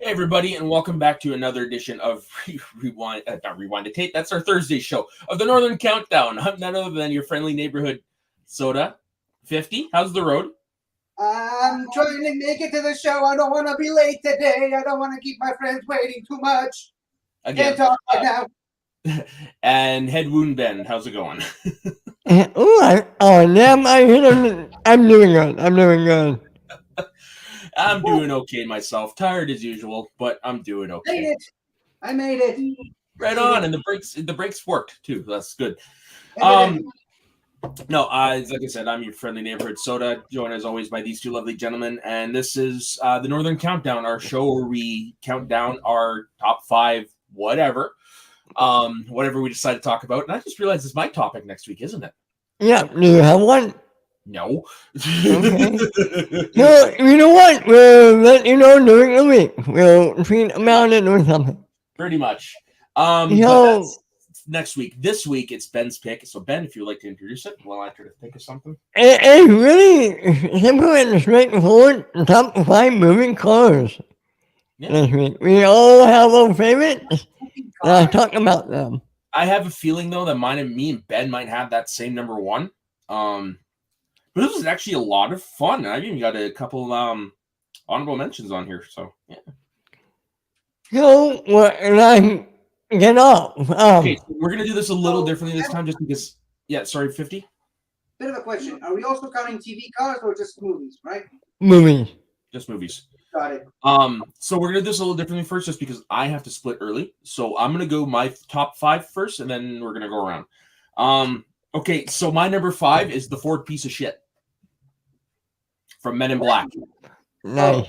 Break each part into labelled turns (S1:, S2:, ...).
S1: Everybody, and welcome back to another edition of Rewind the Tape. That's our Thursday show of the Northern Countdown. I'm none other than your friendly neighborhood soda. 50, how's the road?
S2: I'm trying to make it to the show. I don't want to be late today. I don't want to keep my friends waiting too much.
S1: Again,
S2: Can't talk right now.
S1: And Head Wound Ben, how's it going?
S3: I'm doing good.
S1: I'm doing okay myself. Tired as usual, but I'm doing okay.
S2: I made it.
S1: Right on, and the brakes worked too. That's good. Like I said, I'm your friendly neighborhood soda, joined as always by these two lovely gentlemen, and this is the Northern Countdown, our show where we count down our top 5, whatever we decide to talk about. And I just realized it's my topic next week, isn't it?
S3: Yeah, do you have one?
S1: No.
S3: Okay. No, you know what? We'll let you know during the week. We'll tweet about it or something.
S1: Pretty much. But that's next week. This week, it's Ben's pick. So, Ben, if you'd like to introduce it, while I try to think of something.
S3: It's really simple and straightforward. Top 5 moving cars.
S1: Yeah.
S3: This week. We all have our favorites. And I talk about them.
S1: I have a feeling, though, that me and Ben might have that same number 1. But this was actually a lot of fun. I even got a couple honorable mentions on here. So, yeah.
S3: So, get off.
S1: Okay, so we're going to do this a little differently this time just because... Yeah, sorry, 50?
S2: Bit of a question. Are we also counting TV cars or just movies, right?
S3: Movies.
S1: Just movies.
S2: Got it.
S1: So we're going to do this a little differently first just because I have to split early. So I'm going to go my top 5 first, and then we're going to go around. Okay, so my number 5 is the Ford piece of shit from Men in Black.
S3: Nice.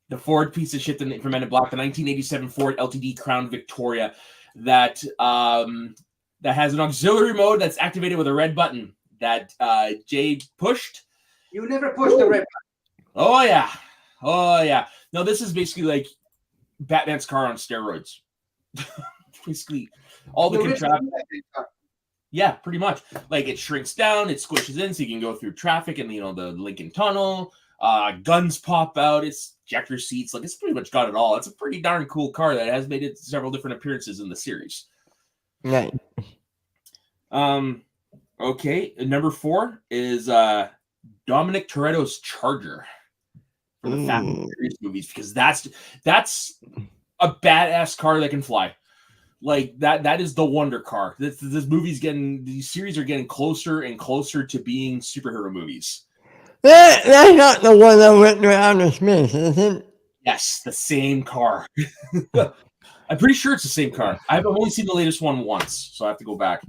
S1: The Ford piece of shit from Men in Black, the 1987 Ford LTD Crown Victoria that has an auxiliary mode that's activated with a red button that Jay pushed.
S2: You never pushed the red button.
S1: Oh, yeah. No, this is basically like Batman's car on steroids. Basically, all the contraptions. Yeah, pretty much. Like it shrinks down, it squishes in so you can go through traffic and the Lincoln Tunnel. Guns pop out. It's ejector seats. Like it's pretty much got it all. It's a pretty darn cool car that has made it several different appearances in the series.
S3: Right.
S1: Okay. Number 4 is Dominic Toretto's Charger for the Fast and Furious movies because that's a badass car that can fly. Like that is the wonder car. This these series are getting closer and closer to being superhero movies.
S3: That's not the one that went around the space, is it?
S1: Yes, the same car. I'm pretty sure it's the same car. I've only seen the latest one once, so I have to go back.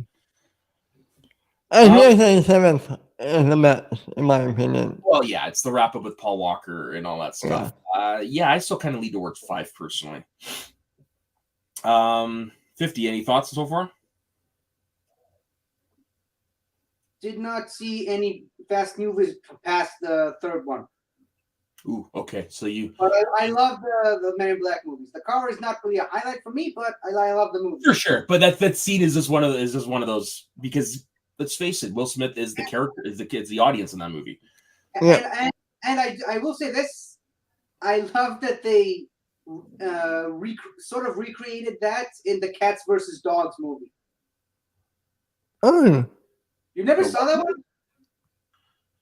S3: I think the 7th is the best, in my opinion.
S1: Well, yeah, it's the wrap up with Paul Walker and all that stuff. Yeah, I still kind of lead towards 5 personally. 50, any thoughts so far?
S2: Did not see any fast movies past the 3rd one.
S1: Ooh, okay. So
S2: But I love the Men in Black movies. The car is not really a highlight for me, but I love the movie.
S1: For sure. But that scene is just one of those because let's face it, Will Smith is the character, is the audience in that movie.
S2: Yeah. And I will say this, I love that they sort of recreated that in the Cats versus Dogs movie.
S3: Oh.
S2: You never saw that one?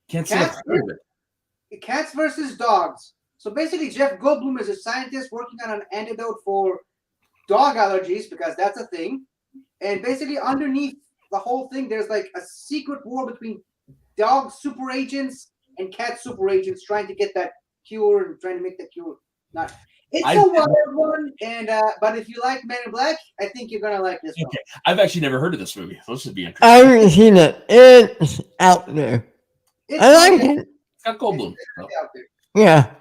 S1: Can't say I've heard of it.
S2: Cats versus Dogs. So basically, Jeff Goldblum is a scientist working on an antidote for dog allergies because that's a thing. And basically, underneath the whole thing, there's like a secret war between dog super agents and cat super agents trying to get that cure and trying to make that cure. It's a wild one, and but if you like Men in Black, I think you're gonna like this one.
S1: I've actually never heard of this movie. So this should be interesting.
S3: I haven't seen it. It's out there. I like it.
S1: It's got Goldblum.
S2: It's out there.
S3: Yeah.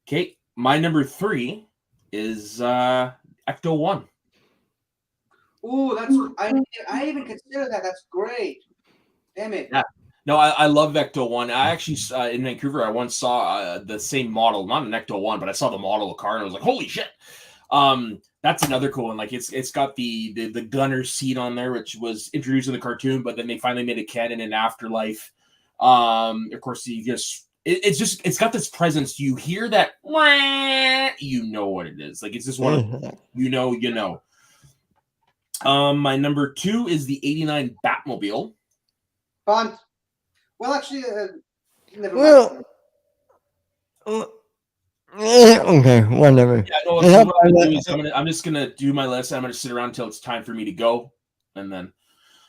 S1: Okay, my number 3 is Ecto 1.
S2: Ooh, I didn't even consider that. That's great. Damn it.
S1: Yeah. No, I love Ecto 1. I actually, in Vancouver, I once saw the same model, not an Ecto 1, but I saw the model of car and I was like, holy shit. That's another cool one. Like it's got the gunner seat on there, which was introduced in the cartoon, but then they finally made a canon in Afterlife. Of course, it's got this presence. You hear that, you know what it is. Like it's just one of, you know. My number 2 is the 89 Batmobile.
S2: Fun. Well, actually, never
S3: Well, okay, whatever.
S1: Yeah, no, so what I'm gonna do is I'm just gonna do my list. I'm gonna sit around until it's time for me to go, and then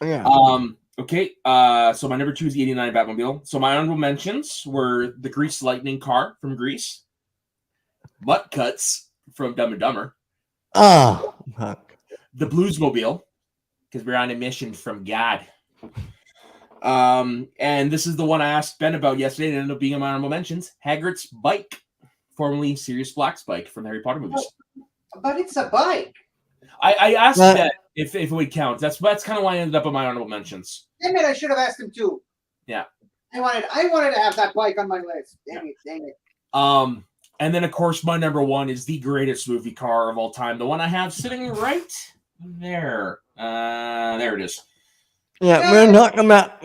S1: okay. So my number 2 is the 89 Batmobile. So my honorable mentions were the Grease Lightning car from Grease, Butt Cuts from Dumb and Dumber.
S3: Oh, fuck.
S1: The Bluesmobile, because we're on a mission from God. And this is the one I asked Ben about yesterday and ended up being in my honorable mentions. Hagrid's bike, formerly Sirius Black's bike from the Harry Potter movies.
S2: But it's a bike.
S1: I asked Ben if it would count. That's kind of why I ended up in my honorable mentions.
S2: Damn it, I should have asked him too.
S1: Yeah.
S2: I wanted to have that bike on my list. Dang it.
S1: And then of course my number 1 is the greatest movie car of all time. The one I have sitting right there. There it is.
S3: Yeah, we're not about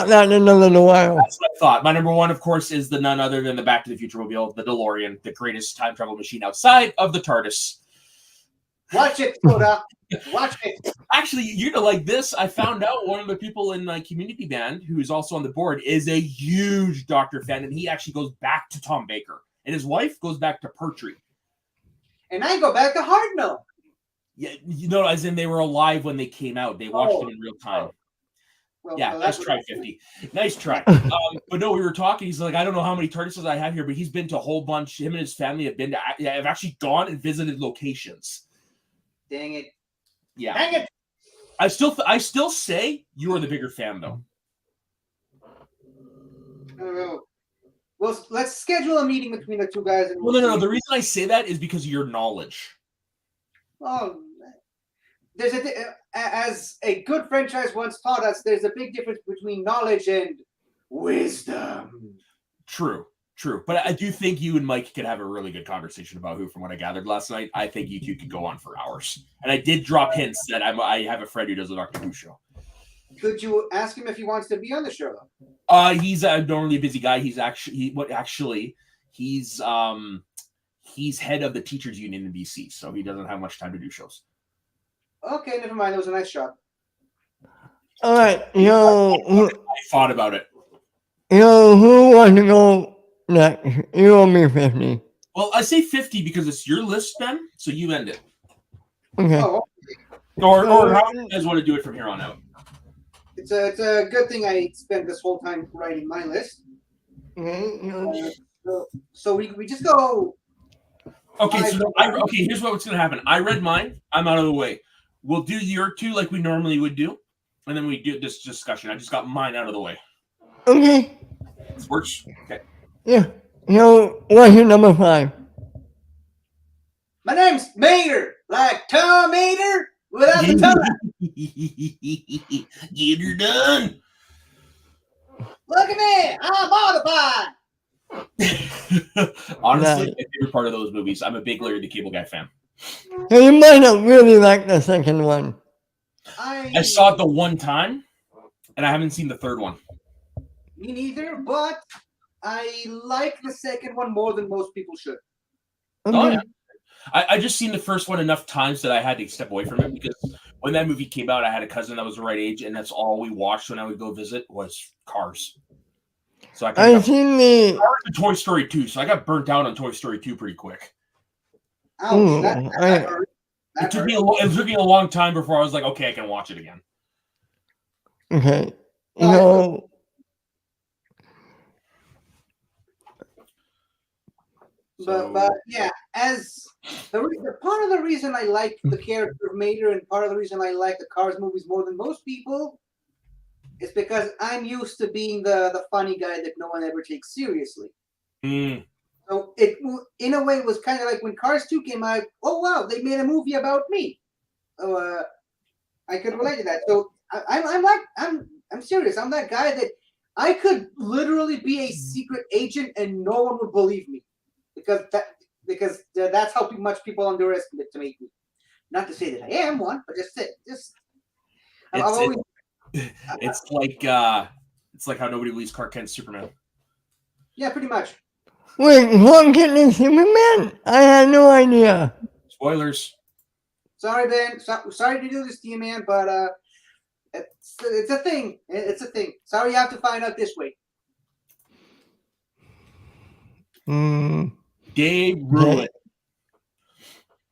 S3: that in a little while.
S1: That's what I thought. My number 1, of course, is the none other than the Back to the Future mobile, the DeLorean, the greatest time travel machine outside of the TARDIS.
S2: Watch it, Soda. Watch it.
S1: Actually, you're gonna like this. I found out one of the people in my community band, who is also on the board, is a huge Doctor fan, and he actually goes back to Tom Baker, and his wife goes back to Pertwee.
S2: And I go back to Hartnell.
S1: Yeah, as in they were alive when they came out. They watched them in real time.
S2: Well,
S1: Nice try, 50. Nice try. But no, we were talking. He's like, I don't know how many TARDISes I have here, but he's been to a whole bunch. Him and his family have actually gone and visited locations.
S2: Dang it.
S1: Yeah.
S2: Dang it.
S1: I still say you are the bigger fan, though.
S2: Well, let's schedule a meeting between the two guys. And
S1: No. The reason I say that is because of your knowledge.
S2: Oh, there's as a good franchise once taught us, there's a big difference between knowledge and wisdom.
S1: True. But I do think you and Mike could have a really good conversation about Who, from what I gathered last night. I think you two could go on for hours. And I did drop hints that I have a friend who does a Doctor Who show.
S2: Could you ask him if he wants to be on the show?
S1: He's normally a busy guy. He's he's head of the teachers union in BC, so he doesn't have much time to do shows.
S2: Okay, never mind. That was a nice shot.
S3: All right,
S1: I thought about it.
S3: Who wants to go next? You owe me 50.
S1: Well, I say 50 because it's your list, Ben, so you end it.
S3: Okay.
S2: Oh,
S1: Or how do you guys want to do it from here on out?
S2: it's a good thing I spent this whole time writing my list. So we just go.
S1: Okay, here's what's going to happen. I read mine. I'm out of the way. We'll do your 2 like we normally would do, and then we do this discussion. I just got mine out of the way.
S3: Okay.
S1: This works? Okay.
S3: Yeah. What's your number 5?
S2: My name's Mater, like Tom Mater without the tongue.
S1: Get her done.
S2: Look at me, I'm modified.
S1: Honestly, my favorite part of those movies. I'm a big Larry the Cable Guy fan.
S3: You might not really like the second one.
S1: I saw it the one time, and I haven't seen the third one.
S2: Me neither, but I like the second one more than most people should.
S3: Okay.
S1: Oh, yeah. I just seen the first one enough times that I had to step away from it, because when that movie came out, I had a cousin that was the right age, and that's all we watched when I would go visit was Cars. So
S3: I've seen the
S1: Toy Story 2, so I got burnt out on Toy Story 2 pretty quick.
S2: Ouch, that hurt.
S1: It took me a long time before I was like, okay, I can watch it again.
S3: Okay.
S2: But yeah, as the part of the reason I like the character of Mater and part of the reason I like the Cars movies more than most people is because I'm used to being the funny guy that no one ever takes seriously.
S1: Mm.
S2: So it in a way was kind of like when Cars 2 came out. Oh wow, they made a movie about me. I could relate to that. So I'm serious. I'm that guy that I could literally be a secret agent and no one would believe me because that's how much people underestimate me. Not to say that I am one, but
S1: it's like how nobody believes Clark Kent's Superman.
S2: Yeah, pretty much.
S3: Wait, Clark Kent is Superman? I had no idea.
S1: Spoilers.
S2: Sorry, Ben. Sorry to do this to you, man, but it's a thing. It's a thing. Sorry you have to find out this way.
S3: Day
S1: ruined.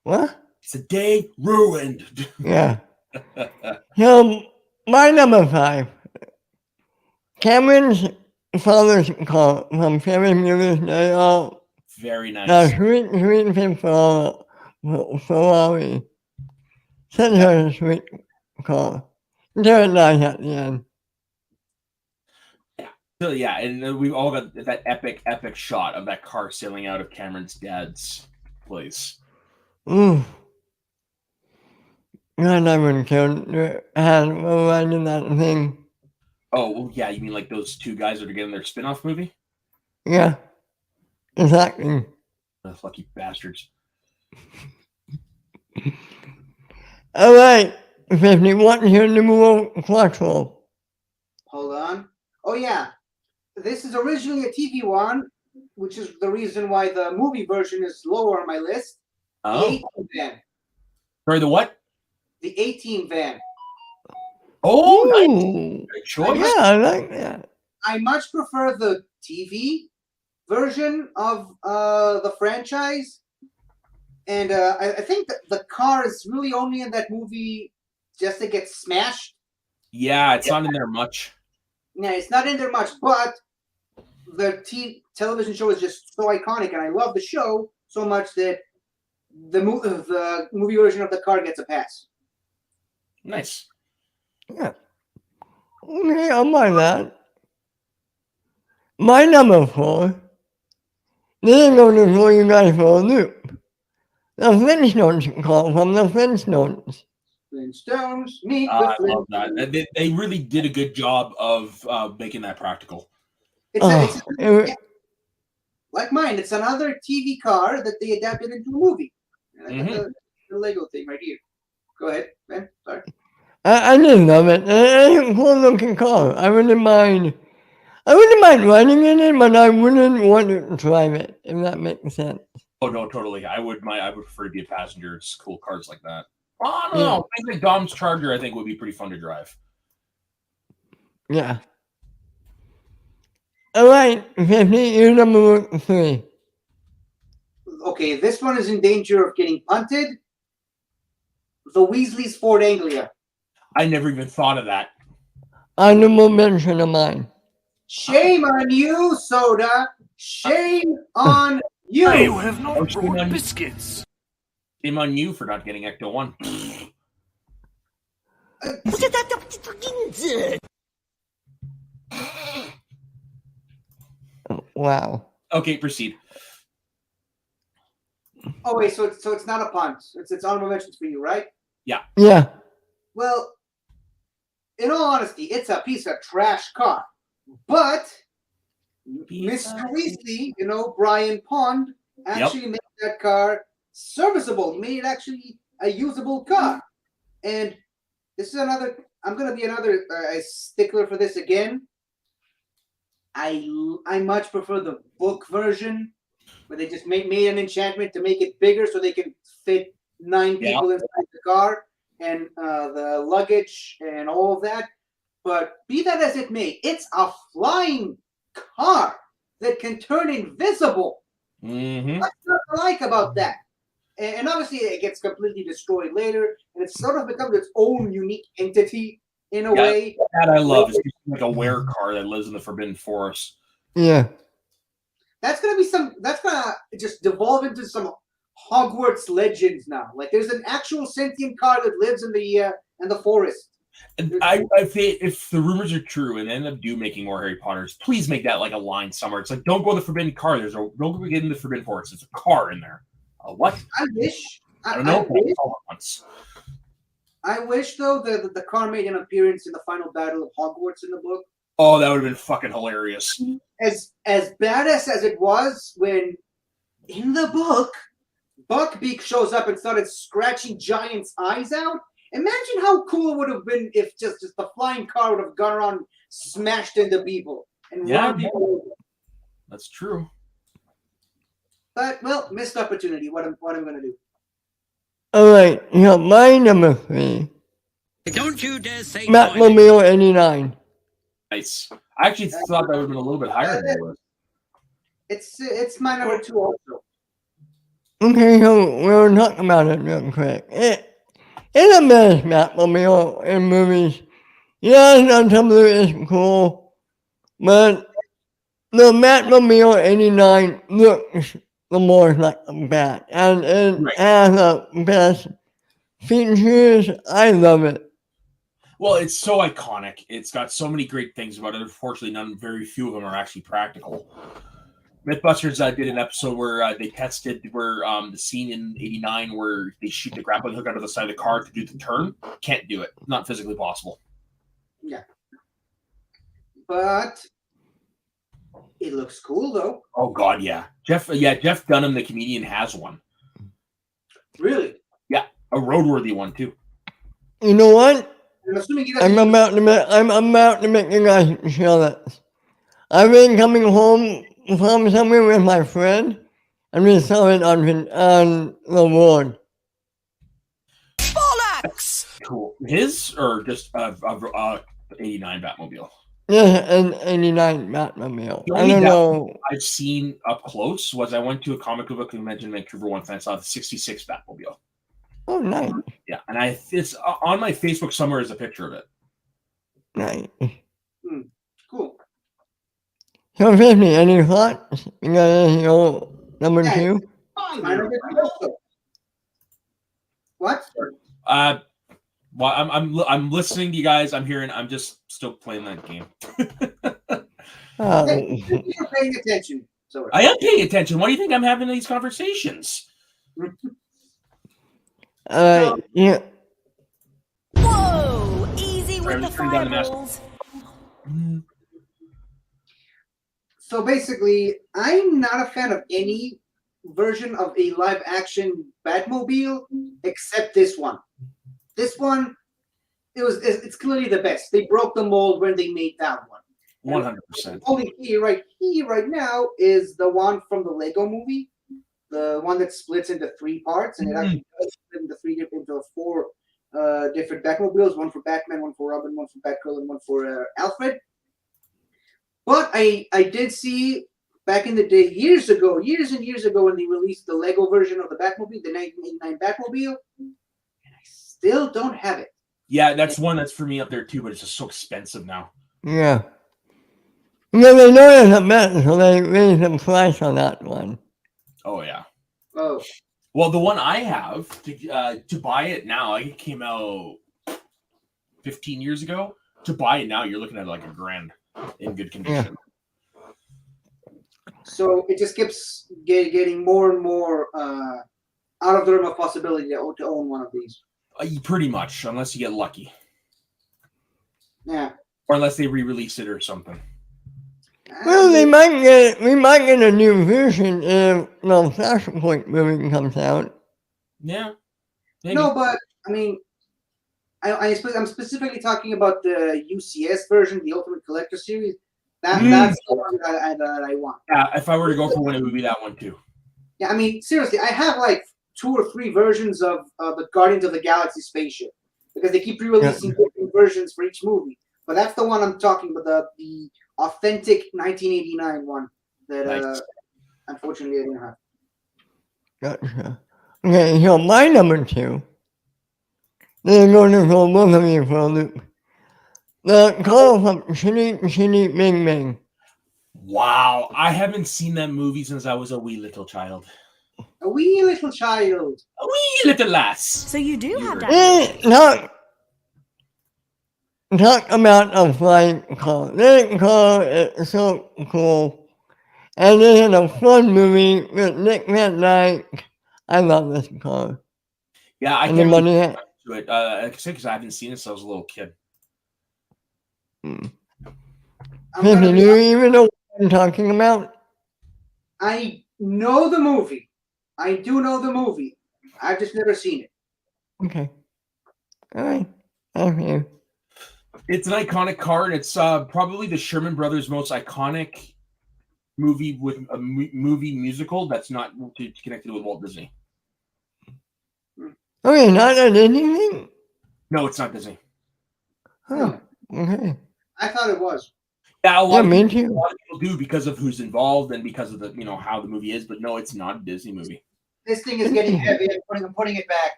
S3: What?
S1: It's a day ruined.
S3: Yeah. So, my number 5. Cameron's father's call from Cameron Mueller's Night Out.
S1: Very nice.
S3: Sweet thing for Ferrari. Send her a sweet call. Very nice at the end.
S1: So yeah, and we've all got that epic shot of that car sailing out of Cameron's dad's place.
S3: Ooh. God, I would kill had riding that thing.
S1: Oh, well, yeah, you mean like those two guys that are getting their spin-off movie?
S3: Yeah. Exactly.
S1: Those lucky bastards.
S3: All right. 51 here, numero 4.
S2: Hold on. Oh, yeah. This is originally a TV one, which is the reason why the movie version is lower on my list.
S1: Oh.
S2: The 18 van.
S1: Sorry, the what?
S2: The 18 van.
S1: Oh, nice. Good choice.
S3: Yeah, I like that.
S2: I much prefer the TV version of the franchise. And I think that the car is really only in that movie just to get smashed.
S1: Yeah, it's not in there much.
S2: Yeah, it's not in there much, but the television show is just so iconic, and I love the show so much that the movie version of the car gets a pass.
S1: Nice.
S3: Yeah. Okay, I'll buy that. My number 4. This is going to throw you guys for a loop. The Flintstones call from the Flintstones.
S2: Flintstones, meet the
S1: I love that. They really did a good job of making that practical.
S2: Like mine, it's another TV car that they adapted into a movie. The Lego thing right here. Go ahead, Ben. Sorry.
S3: I just love it. It's a cool looking car. I wouldn't mind riding in it, but I wouldn't want to drive it, if that makes sense.
S1: Oh no, totally. I would prefer to be a passenger. It's cool cars like that. Oh, I don't know. I think Dom's Charger, I think, would be pretty fun to drive.
S3: Yeah. All right, 50, you're number 3.
S2: Okay, this one is in danger of getting punted. The Weasley's Ford Anglia.
S1: I never even thought of that.
S3: Honorable mention of mine.
S2: Shame on you, Soda. Shame on you.
S4: I have not brought biscuits.
S1: Shame on you for not getting Ecto 1.
S3: Wow.
S1: Okay, proceed.
S2: Oh wait, so it's not a punt. It's honorable mentions for you, right?
S1: Yeah.
S3: Yeah.
S2: Well, in all honesty, it's a piece of trash car. But Mr. Weasley, Brian Pond, actually made that car serviceable. He made it actually a usable car. And this is another. I'm going to be another stickler for this again. I much prefer the book version, where they just made an enchantment to make it bigger so they can fit 9 people inside the car and the luggage and all of that. But be that as it may, it's a flying car that can turn invisible.
S1: Mm-hmm.
S2: What's not to like about that? And obviously it gets completely destroyed later, and it sort of becomes its own unique entity in a way.
S1: That I love. It's like a were car that lives in the Forbidden Forest.
S3: Yeah.
S2: That's gonna just devolve into some Hogwarts legends now. Like there's an actual sentient car that lives in the forest.
S1: And if the rumors are true and they end up making more Harry Potters, please make that like a line somewhere. It's like, don't go to the Forbidden Car. Don't go get in the Forbidden Forest. It's a car in there. What?
S2: I wish.
S1: I don't know.
S2: I wish though that the car made an appearance in the final battle of Hogwarts in the book.
S1: Oh, that would have been fucking hilarious.
S2: As badass as it was when in the book Buckbeak shows up and started scratching Giant's eyes out. Imagine how cool it would have been if just the flying car would have gone around, smashed into people, and run people over.
S1: That's true.
S2: But well, missed opportunity. What am I going to do?
S3: All right, my number 3.
S5: Don't you dare say
S3: Batmobile 89.
S1: Nice. I actually thought that would have been a little bit higher than it was.
S2: It's my number 2 also.
S3: Okay, so we'll talk about it real quick. It's a best Batmobile in movies. Yeah, some of it is cool, but the Batmobile 89 looks the more like a bat, and it has the best features. I love it.
S1: Well, it's so iconic. It's got so many great things about it. Unfortunately, very few of them are actually practical. Mythbusters did an episode where they tested the scene in '89 where they shoot the grappling hook out of the side of the car to do the turn. Can't do it. Not physically possible.
S2: Yeah. But it looks cool though.
S1: Oh God, yeah. Jeff Dunham, the comedian, has one.
S2: Really?
S1: Yeah, a roadworthy one too.
S3: You know what?
S2: I'm assuming
S3: I'm about to make you guys jealous. I've been coming home from somewhere with my friend, and we saw it on the road.
S5: bollocks?
S1: Cool. His or just 89 Batmobile?
S3: Yeah, an 89 Batmobile.
S1: The
S3: I
S1: only
S3: don't know.
S1: I've seen up close was I went to a comic book convention in Vancouver once and I saw the 66 Batmobile.
S3: Oh, nice.
S1: Yeah, and it's on my Facebook somewhere is a picture of it.
S3: Nice.
S2: Cool.
S3: So, 50, any thoughts? You got your number 2?
S2: My number 2 also. What?
S1: Well, I'm listening to you guys. I'm hearing. I'm just still playing that game.
S2: Hey, you're paying attention. So
S1: I am paying attention. Why do you think I'm having these conversations?
S3: Yeah.
S6: Whoa! Easy with
S1: I'm
S6: the
S1: just turning down the mask.
S6: fireballs.
S2: So basically, I'm not a fan of any version of a live action Batmobile except this one. This one, it's clearly the best. They broke the mold when they made that one.
S1: 100%.
S2: Only here right now is the one from the Lego movie, the one that splits into 3 parts, and it actually does split into 4 different Batmobiles, one for Batman, one for Robin, one for Batgirl, and one for Alfred. But I did see back in the day, years and years ago, when they released the Lego version of the Batmobile, the 1989 Batmobile, and I still don't have it.
S1: Yeah, that's one that's for me up there too, but it's just so expensive now.
S3: Yeah. Yeah, they know it's a mess, so they raised the price on that one.
S1: Oh yeah.
S2: Oh.
S1: Well, the one I have to buy it now, it came out 15 years ago. To buy it now, you're looking at like $1,000 in good condition.
S3: Yeah.
S2: So it just keeps getting more and more out of the realm of possibility to own one of these.
S1: Pretty much, unless you get lucky.
S2: Yeah.
S1: Or unless they re-release it or something.
S3: Well, we might get a new version if the Flashpoint movie comes out.
S1: Yeah. Maybe.
S2: No, but I mean, I'm specifically talking about the UCS version, the Ultimate Collector Series. That's the one that I want.
S1: Yeah, if I were to go for one, it would be that one too.
S2: Yeah, I mean, seriously, I have like 2 or 3 versions of the Guardians of the Galaxy spaceship because they keep re-releasing different versions for each movie. But that's the one I'm talking about, the authentic 1989 one that unfortunately I didn't have.
S3: Gotcha. Okay, so my number 2. They're going to throw both of you for a loop. The Call from Shitty Bing Bang.
S1: Wow, I haven't seen that movie since I was a wee little child.
S2: A wee little child.
S1: A wee little lass.
S6: So you do have that.
S3: No. talk about a flying car. That car is so cool. And it is a fun movie with Nick Van Dyke. I love this car.
S1: Yeah, I
S3: And the
S1: can't
S3: money
S1: really
S3: hat.
S1: to it. Because I haven't seen it since I was a little kid.
S2: I'm
S3: Do
S2: gonna be
S3: you
S2: honest,
S3: even know what I'm talking about?
S2: I know the movie. I do know the movie. I've just never seen it.
S3: Okay. All right. Okay.
S1: It's an iconic car, and it's probably the Sherman Brothers' most iconic movie with a movie musical that's not connected with Walt Disney.
S3: Okay, not a Disney thing?
S1: No, it's not Disney.
S3: Huh. Okay.
S2: I thought it was.
S1: Yeah, a
S3: Yeah,
S1: lot of
S3: me
S1: people
S3: too.
S1: do because of who's involved and because of the how the movie is, but no, it's not a Disney movie.
S2: This thing is getting heavy. I'm putting it back.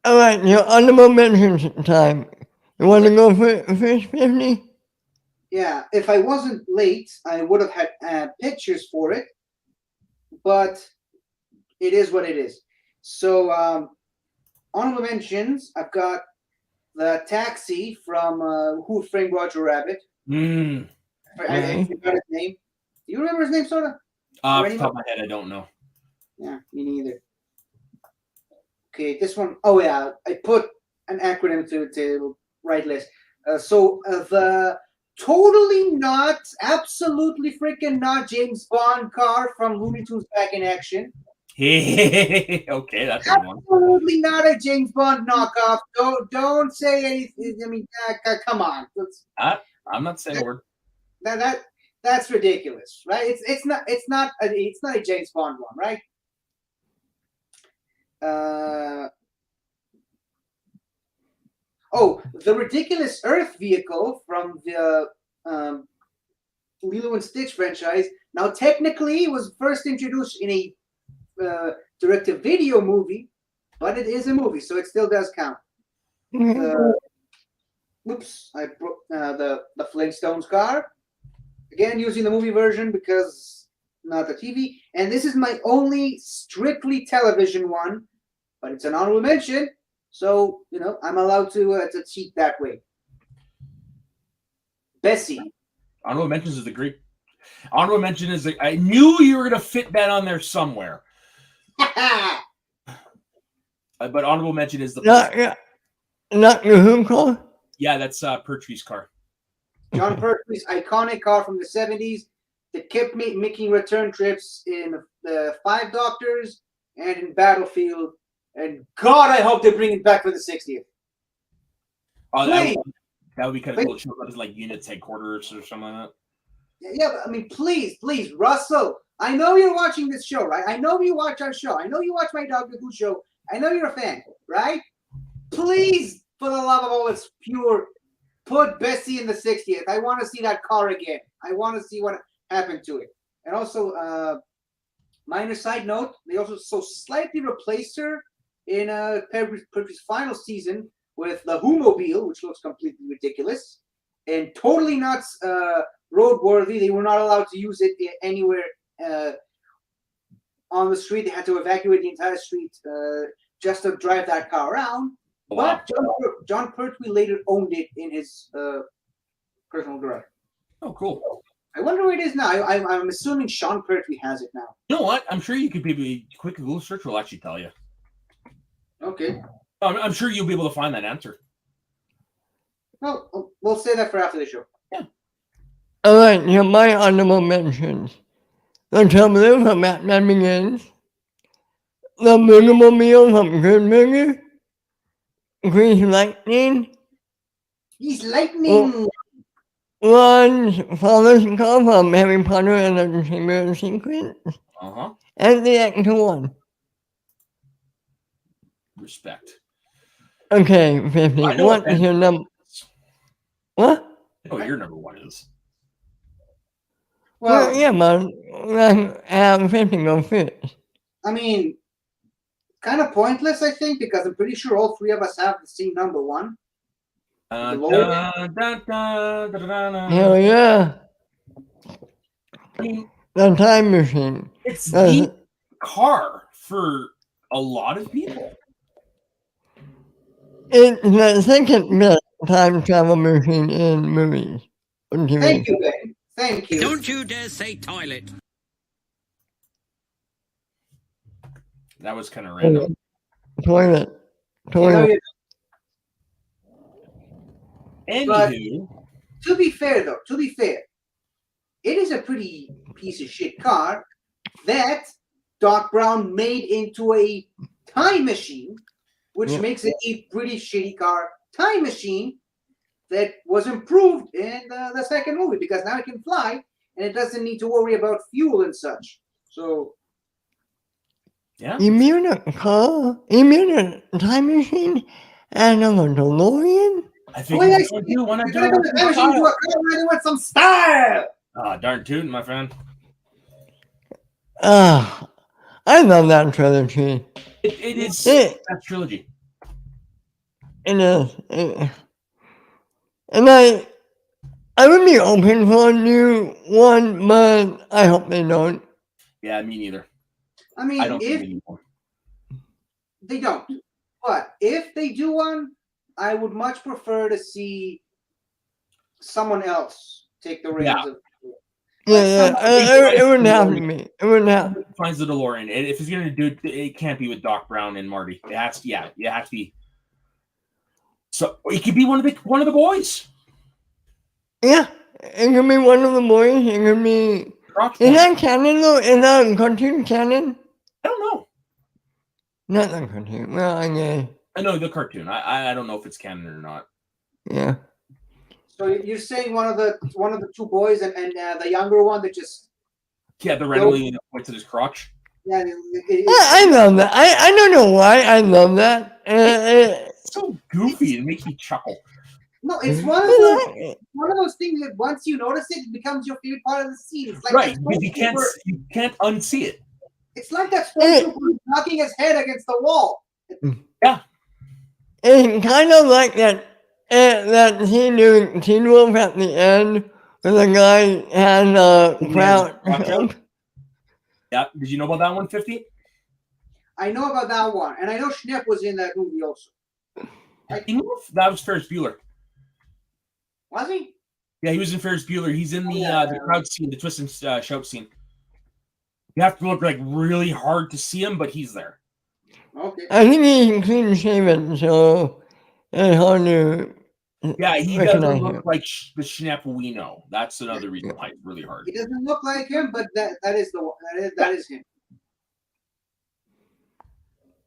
S3: All right, your honorable mentions time. You want to go for first 50?
S2: Yeah, if I wasn't late, I would have had pictures for it, but it is what it is. So, honorable mentions, I've got the Taxi from Who Framed Roger Rabbit. I forgot his name. Do you remember his name, Soda?
S1: Off the top of my head, I don't know.
S2: Yeah, me neither. Okay, this one. Oh yeah, I put an acronym to right list. So the totally not, absolutely freaking not James Bond car from Looney Tunes Back in Action.
S1: Okay, that's a good one.
S2: Absolutely not a James Bond knockoff. Don't say anything. I mean, come on.
S1: I'm not saying a word.
S2: That's ridiculous, right? It's not a James Bond one, right? The Ridiculous Earth vehicle from the Lilo and Stitch franchise. Now, technically, it was first introduced in a direct-to-video movie, but it is a movie, so it still does count. Oops, I broke the Flintstones car. Again, using the movie version because not the TV. And this is my only strictly television one, but it's an honorable mention, so I'm allowed to cheat that way. Bessie.
S1: Honorable mentions is agree. Honorable mention is I knew you were gonna fit that on there somewhere. But honorable mention is the
S3: not your who car?
S1: Yeah, that's Pertwee's car.
S2: John Pertwee's iconic car from the 70s that kept making return trips in the Five Doctors and in Battlefield. And God, I hope they bring it back for the 60th.
S1: That would be kind of cool. Show up as like units headquarters or something like that.
S2: Yeah, but I mean, please, Russell. I know you're watching this show, right? I know you watch our show. I know you watch my Doctor Who show. I know you're a fan, right? Please, for the love of all that's pure, put Bessie in the 60th. I want to see that car again. I want to see what happened to it. And also, minor side note, they also slightly replaced her in Pertwee's final season with the Who-mobile, which looks completely ridiculous and totally not roadworthy. They were not allowed to use it anywhere on the street. They had to evacuate the entire street just to drive that car around.
S1: Wow.
S2: But John Pertwee later owned it in his personal garage.
S1: Oh, cool.
S2: I wonder where it is now. I'm assuming Sean Pertwee has it now.
S1: You know what? I'm sure you could maybe quick Google search will actually tell you.
S2: Okay.
S1: I'm sure you'll be able to find that answer.
S2: Well, we'll say that for after the show.
S1: Yeah.
S3: All right, here are my honorable mentions. The Trouble from Batman Begins. The Who-mobile from Good Burger. Grease Lightning.
S2: He's lightning.
S3: Ron's father's car from Harry Potter and the Chamber of Secrets.
S1: Uh-huh.
S3: And the Actor One.
S1: Respect.
S3: Okay, 50. What is your number? What?
S1: Oh, your number one is.
S3: Well, yeah, man. I'm 50 go first.
S2: I mean, kind of pointless, I think, because I'm pretty sure all three of us have the same number one.
S3: Hell yeah. The Time Machine.
S1: It's the car for a lot of people.
S3: It's the second best time travel machine in movies. On TV.
S2: Thank you, Ben. Thank you.
S5: Don't you dare say toilet.
S1: That was kind of random.
S3: Toilet.
S2: You know,
S3: Toilet.
S1: Anywho,
S2: to be fair, though, it is a pretty piece of shit car that Doc Brown made into a time machine, which
S3: Yeah.
S2: makes it a pretty shitty car time machine that was improved in the second movie because now it can fly and it doesn't need to worry about fuel and such. So,
S1: yeah.
S3: You mean a car? You mean a time machine and a DeLorean?
S1: I
S2: oh,
S1: think
S2: yeah,
S1: you do want to
S2: you're gonna
S1: do
S2: put the time machine into a car riding with some style.
S1: darn tootin', my friend.
S3: I love that trilogy.
S1: It is
S3: It,
S1: that trilogy.
S3: it is. And I would be open for a new one, but I hope they don't.
S1: Yeah, me neither.
S2: I mean,
S1: I don't
S2: if
S1: think they need one.
S2: they don't, but if they do one, I would much prefer to see someone else take the reins
S1: Yeah.
S2: of.
S3: Yeah, it wouldn't have to be. It wouldn't have.
S1: Finds the DeLorean. And if he's gonna do it, it can't be with Doc Brown and Marty. It has to, yeah, it has to be. So it could be one of the boys.
S3: Yeah, it could be one of the boys. It could be.
S1: Crotch
S3: Is
S1: point.
S3: that canon though? Is that cartoon canon?
S1: I don't know.
S3: Not the cartoon. Well, I guess.
S1: I know the cartoon. I don't know if it's canon or not.
S3: Yeah.
S2: So you're saying one of the two boys and the younger one that just
S1: Yeah, the randomly points at his crotch.
S2: yeah.
S3: I love that. I don't know why I love that.
S1: It's so goofy. It makes me chuckle.
S2: No, it's one of those things that once you notice it, it becomes your favorite part of the scene. It's like
S1: Right,
S2: that
S1: because
S2: stormtrooper-
S1: you can't unsee it.
S2: It's like that stormtrooper knocking his head against the wall.
S3: It's kind of like that scene doing Teen Wolf at the end where the guy has a crowd.
S1: crotch Yeah, did you know about that one, 50?
S2: I know about that one, and I know Schnepp was in that movie also.
S1: You know if that was Ferris Bueller.
S2: Was he?
S1: Yeah, he was in Ferris Bueller. He's in the
S2: Yeah.
S1: the crowd scene, the twist and shout scene. You have to look like really hard to see him, but he's there.
S2: Okay.
S3: I think he's clean shaven, so it's hard to.
S1: Yeah, he
S3: recognize
S1: doesn't look
S3: him.
S1: like the Schnepp we know. That's another reason why it's really hard.
S2: He doesn't look like him, but that is the one. That is him.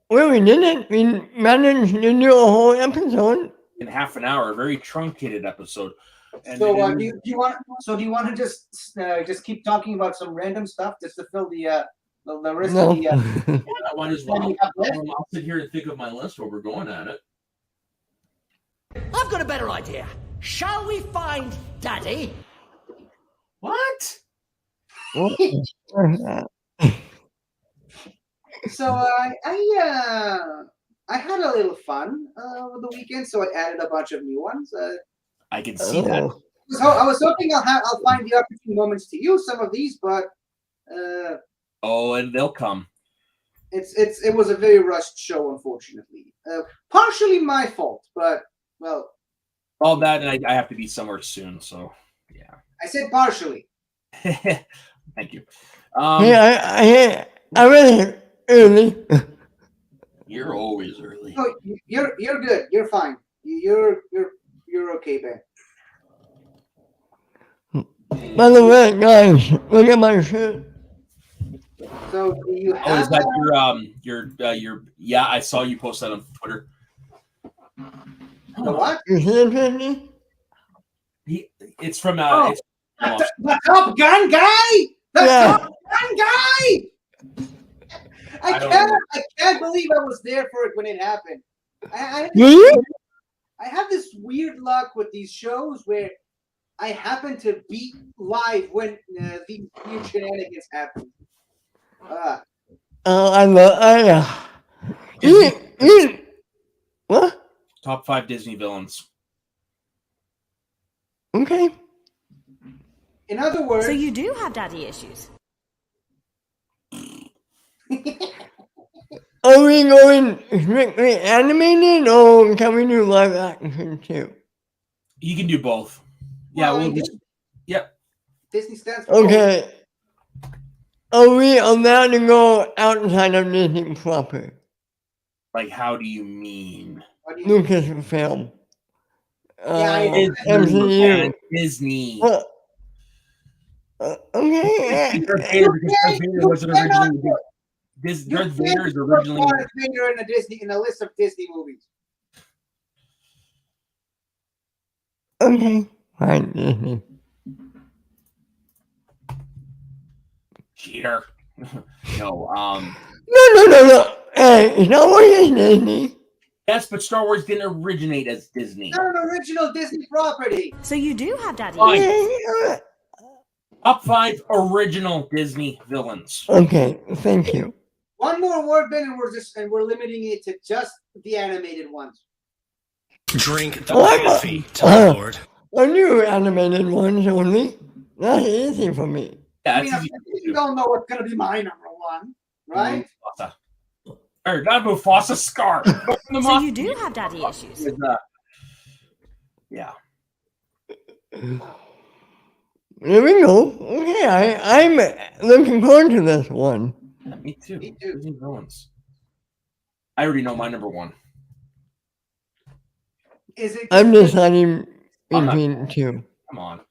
S3: Well, we did it. We managed to do a whole episode.
S1: In half an hour, a very truncated episode. And
S2: So
S1: it
S2: do
S1: is-
S2: you want? So do you want to just keep talking about some random stuff just to fill the rest
S3: No.
S2: of the?
S1: I might as well.
S2: we have left?
S1: I'll sit here and think of my list while we're going at it.
S4: I've got a better idea. Shall we find Daddy?
S1: What?
S2: So I had a little fun with the weekend, so I added a bunch of new ones.
S1: I can see that.
S3: Oh.
S2: So I was hoping I'll find the opportune moments to use some of these, but
S1: Oh, and they'll come.
S2: it was a very rushed show, unfortunately. Partially my fault, but well,
S1: All that, and I have to be somewhere soon, so yeah.
S2: I said partially.
S1: Thank you.
S3: Yeah, I really early.
S1: You're always early.
S2: No, you're good. You're fine. You're okay, Ben.
S3: By the way, guys, look at my shirt.
S2: So do you
S1: Oh,
S2: have
S1: is that your? Yeah, I saw you post that on Twitter.
S2: the what?
S3: You see it, 50?
S1: It's from
S2: Oh.
S1: it's
S2: The Top Gun guy. The
S3: Yeah.
S2: Top Gun guy.
S1: I don't
S2: I can't believe I was there for it when it happened. I
S3: Were you?
S2: have this weird luck with these shows where I happen to be live when these weird shenanigans happen.
S3: What?
S1: top 5 Disney villains.
S3: Okay.
S2: In other words,
S6: So you do have daddy issues.
S3: Are we going strictly animated or can we do live action too?
S1: You can do both. Yeah,
S2: Well,
S1: yep.
S2: Disney stands for both.
S3: Okay. Are we allowed to go outside of Disney proper?
S1: Like, how do you mean?
S2: What do you mean?
S3: Lucasfilm.
S2: Yeah,
S3: MCU.
S1: Disney.
S3: Well, okay.
S1: Darth Vader, because Darth Vader wasn't originally. Darth Vader is originally.
S2: Darth Vader in a list of Disney movies.
S3: Okay. Fine, Disney.
S1: Cheater. No,
S3: No. Hey, Star Wars is Disney.
S1: yes, but Star Wars didn't originate as Disney.
S2: Not an original Disney property.
S6: So you do have daddy
S1: Fine.
S6: issues.
S1: Top 5 original Disney villains.
S3: Okay, thank you.
S2: One more word, Ben, and we're limiting it to just the animated ones.
S5: Drink the
S3: What?
S5: coffee, Time Lord.
S3: A new animated ones only. That's easy for me.
S1: Yeah,
S2: I mean,
S1: that's
S2: you don't know what's gonna be my number one, right?
S1: Mufasa. Or not Mufasa, Scar.
S6: So you do have daddy issues.
S1: Yeah.
S3: There we go. Okay, I'm looking forward to this one.
S1: Yeah, me too.
S2: Me too.
S1: Disney villains. I already know my number one.
S2: Is it?
S3: I'm deciding between two.
S1: Come on.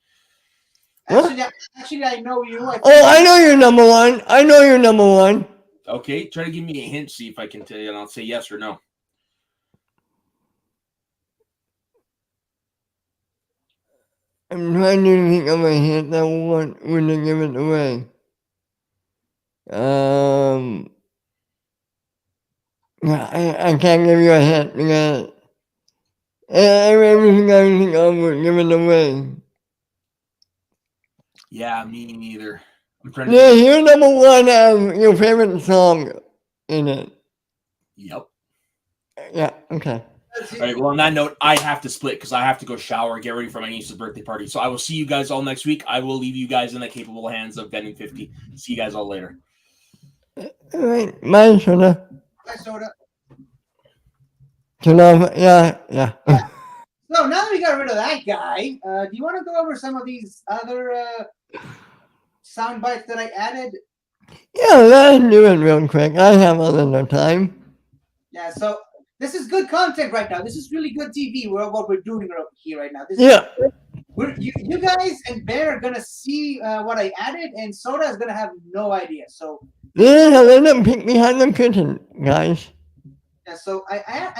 S2: Actually, I know you.
S3: Oh, I know you're number one. I know you're number one.
S1: Okay, try to give me a hint, see if I can tell you, and I'll say yes or no.
S3: I'm trying to think of a hint that wouldn't give it away. I can't give you a hint because everything I think of would give it away.
S1: Yeah, me neither. I'm trying to.
S3: Yeah, you're number one of your favorite song in it.
S1: Yep.
S3: Yeah, okay.
S1: All right. Well, on that note, I have to split because I have to go shower, get ready for my niece's birthday party. So I will see you guys all next week. I will leave you guys in the capable hands of Bending 50. See you guys all later.
S3: All right, bye, Soda.
S2: Hi, Soda.
S3: Soda, yeah.
S2: So now that we got rid of that guy, do you want to go over some of these other sound bites that I added?
S3: Yeah, let's do it real quick. I have a little time.
S2: Yeah, so this is good content right now. This is really good TV. What we're doing here right now. You guys and Bear are gonna see what I added, and Soda is gonna have no idea. So
S3: let them peek behind the curtain, guys.
S2: yeah, so I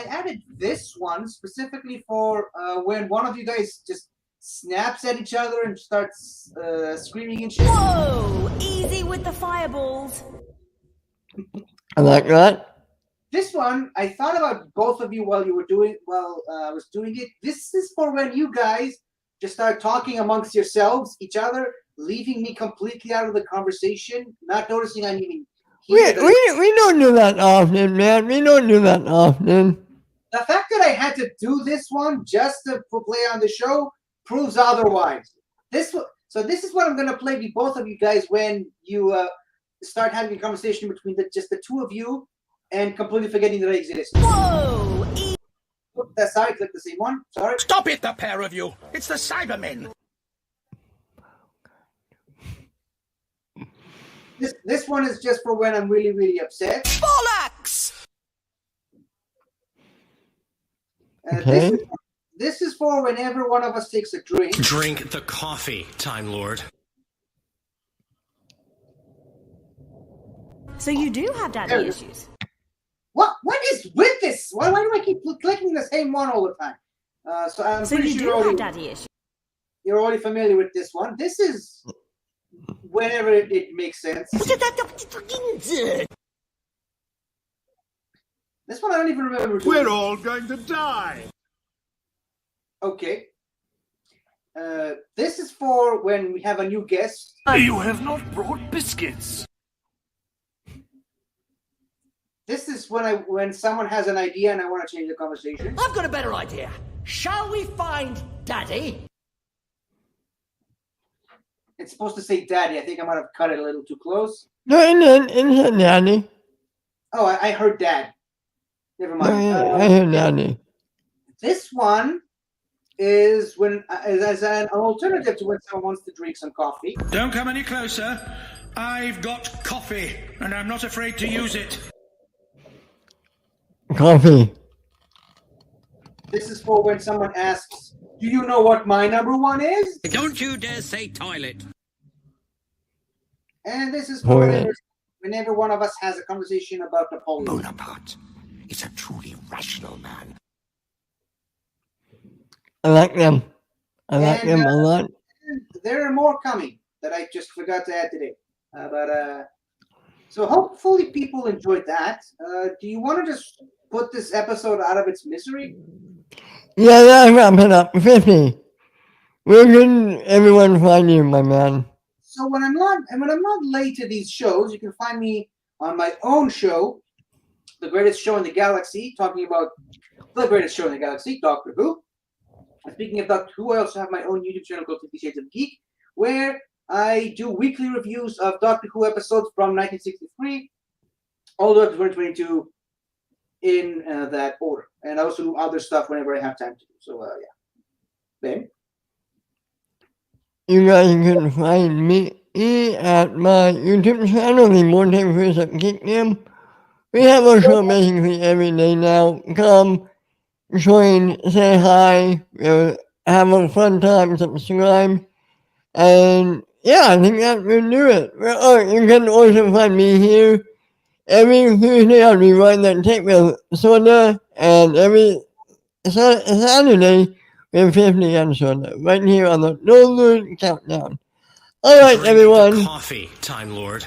S2: added this one specifically for when one of you guys just snaps at each other and starts screaming and shit.
S6: Whoa! Easy with the fireballs.
S3: I like that.
S2: This one, I thought about both of you while I was doing it. This is for when you guys just start talking amongst yourselves, each other, leaving me completely out of the conversation, not noticing I'm even here.
S3: We don't do that often, man. We don't do that often.
S2: The fact that I had to do this one just to play on the show proves otherwise. So this is what I'm gonna play with both of you guys when you start having a conversation between just the two of you. And completely forgetting that I exist.
S6: Whoa!
S2: Sorry, click the same one. Sorry.
S5: Stop it, the pair of you! It's the Cybermen!
S2: This one is just for when I'm really, really upset.
S6: Bollocks!
S3: Okay.
S2: This is for whenever one of us takes a drink.
S5: Drink the coffee, Time Lord.
S6: So you do have daddy issues.
S2: What is with this? Why do I keep clicking the same one all the time? So I'm
S6: So
S2: pretty
S6: you
S2: sure
S6: do have daddy issues.
S2: you're already familiar with this one. This is whenever it makes sense. This one I don't even remember.
S7: We're all going to die.
S2: Okay. This is for when we have a new guest.
S7: You have not brought biscuits.
S2: This is when someone has an idea and I want to change the conversation.
S4: I've got a better idea. Shall we find Daddy?
S2: It's supposed to say daddy. I think I might have cut it a little too close.
S3: No, it's Daddy.
S2: Oh, I heard Dad. Never mind.
S3: I heard Daddy.
S2: This one is when as an alternative to when someone wants to drink some coffee.
S5: Don't come any closer. I've got coffee, and I'm not afraid to use it.
S3: Coffee.
S2: This is for when someone asks, "Do you know what my number one is?"
S5: Don't you dare say toilet.
S2: And this is for
S3: Toilet.
S2: whenever one of us has a conversation about Napoleon.
S4: Bonaparte is a truly rational man.
S3: I like them. I like
S2: And,
S3: them a lot.
S2: There are more coming that I just forgot to add today. So hopefully people enjoyed that. Do you want to just put this episode out of its misery?
S3: Yeah, that's wrap it up. 50. Where can everyone find you, my man?
S2: So when I'm not late to these shows, you can find me on my own show, The Greatest Show in the Galaxy, talking about the greatest show in the galaxy, Doctor Who. And speaking of Doctor Who, I also have my own YouTube channel called 50 Shades of Geek, where I do weekly reviews of Doctor Who episodes from 1963 all the way up to 2022 in that order. And I also do other stuff whenever I have time to do. So, yeah. Ben?
S3: You guys can find me at my YouTube channel, The Multiverse of Geekdom. We have a show basically every day now. Come, join, say hi, have a fun time, subscribe. And yeah, I think that will do it. Oh, you can also find me here every Tuesday. I'll be writing that tape with Soda, and every Saturday with 50 and Soda, right here on the No Loot Countdown. All right,
S5: Drink
S3: everyone.
S5: the coffee, Time Lord.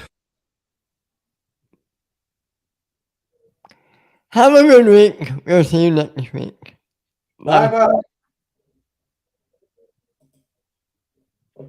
S3: Have a good week. We'll see you next week. Bye.
S2: Bye-bye.